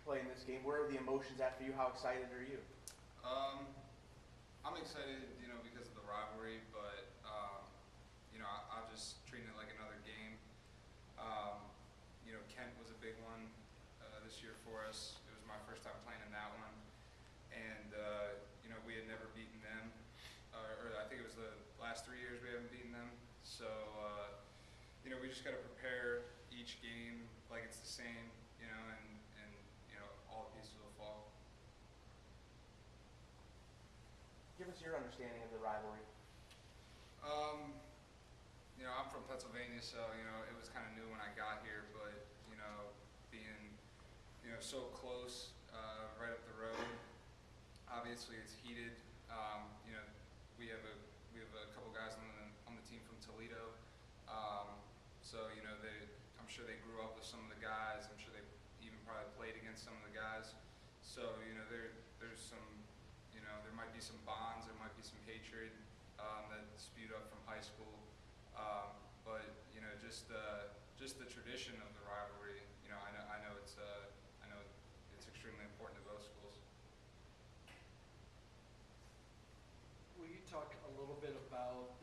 play in this game? Where are the emotions at for you? How excited are you? I'm excited, because of the rivalry, but I'll just treat it like another game. Kent was a big one this year for us. It was my first time playing in that one, and we had never beaten them, or I think it was the last 3 years we haven't beaten them. So we just got to prepare each game like it's the same, and all the pieces will fall. Give us your understanding of the rivalry. I'm from Pennsylvania, so it was kind of new when I got here, but being so close, right up the road. Obviously, it's heated. We have a couple guys on the team from Toledo, so I'm sure they grew up with some of the guys. I'm sure they even probably played against some of the guys. So there's some. There might be some bonds, there might be some hatred that spewed up from high school, but just the tradition of the rivalry. I know it's extremely important to both schools. Will you talk a little bit about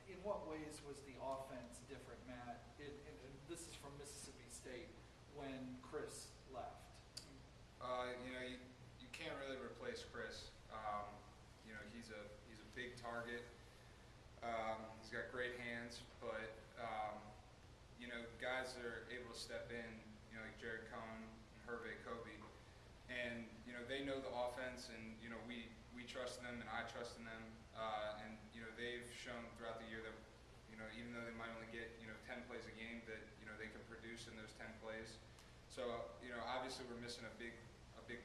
in what ways was the offense different, Matt? And this is from Mississippi State when Chris left. You can't really replace Chris. He's a big target. He's got great hands, but guys that are able to step in, like Jared Cohn and Hervé Kobe, and they know the offense, and we trust them, and I trust in them, and they've shown throughout the year that even though they might only get 10 plays a game, that they can produce in those 10 plays. So obviously we're missing a big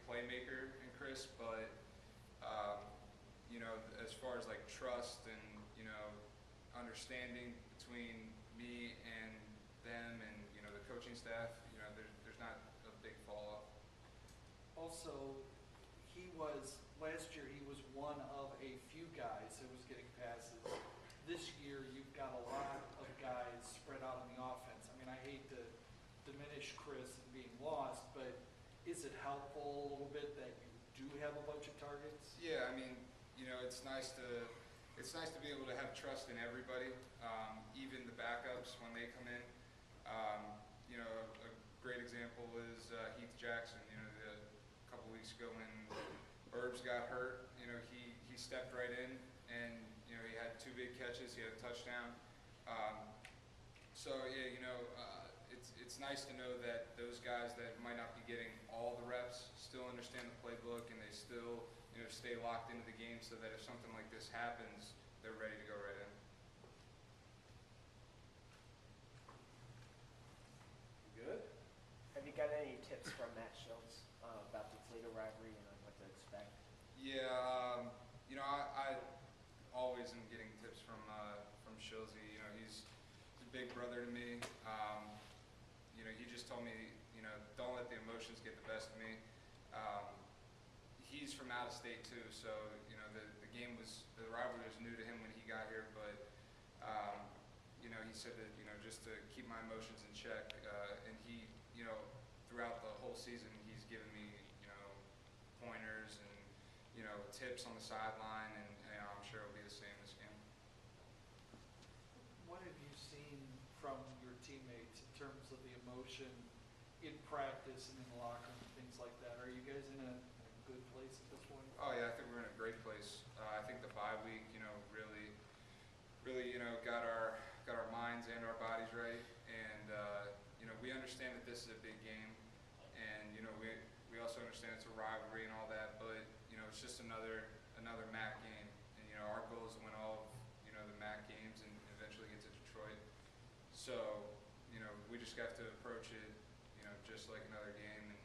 playmaker in Chris, but as far as like trust and understanding between me and them and the coaching staff, there's not a big fall off. Also, last year he was one of a few guys that was getting passes. This year you've got a lot of guys spread out on the offense. I mean, I hate to diminish Chris and being lost, but is it helpful a little bit that you do have a bunch of targets? Yeah, I mean, it's nice to be able to have trust in everybody, even the backups when they come in. A great example is Heath Jackson. A couple weeks ago when Burbs got hurt, he stepped right in, and he had 2 big catches. He had a touchdown. So yeah, it's nice to know that those guys that might not be getting all the reps still understand the playbook, and they still stay locked into the game, so that if something like this happens, they're ready to go right You good? Have you got any tips from Matt Schultz about the Toledo rivalry and what to expect? Yeah, I always am getting tips from Shilzy. He's a big brother to me. He just told me, don't let the emotions get the best of me. He's from out of state too, so the rivalry was new to him when he got here. But he said that just to keep my emotions in check, and he throughout the whole season he's given me pointers and tips on the sideline, and I'm sure it'll be the same this game. What have you seen from your teammates in terms of the emotion in practice and in the locker room, things like that? Are you guys in a good place at this point? Oh yeah, I think we're in a great place. I think the bye week, really, got our minds and our bodies right, and we understand that this is a big game, and we also understand it's a rivalry and all that, but it's just another MAC game, and our goal is to win all of the MAC games and eventually get to Detroit. So we just have to approach it just like another game, and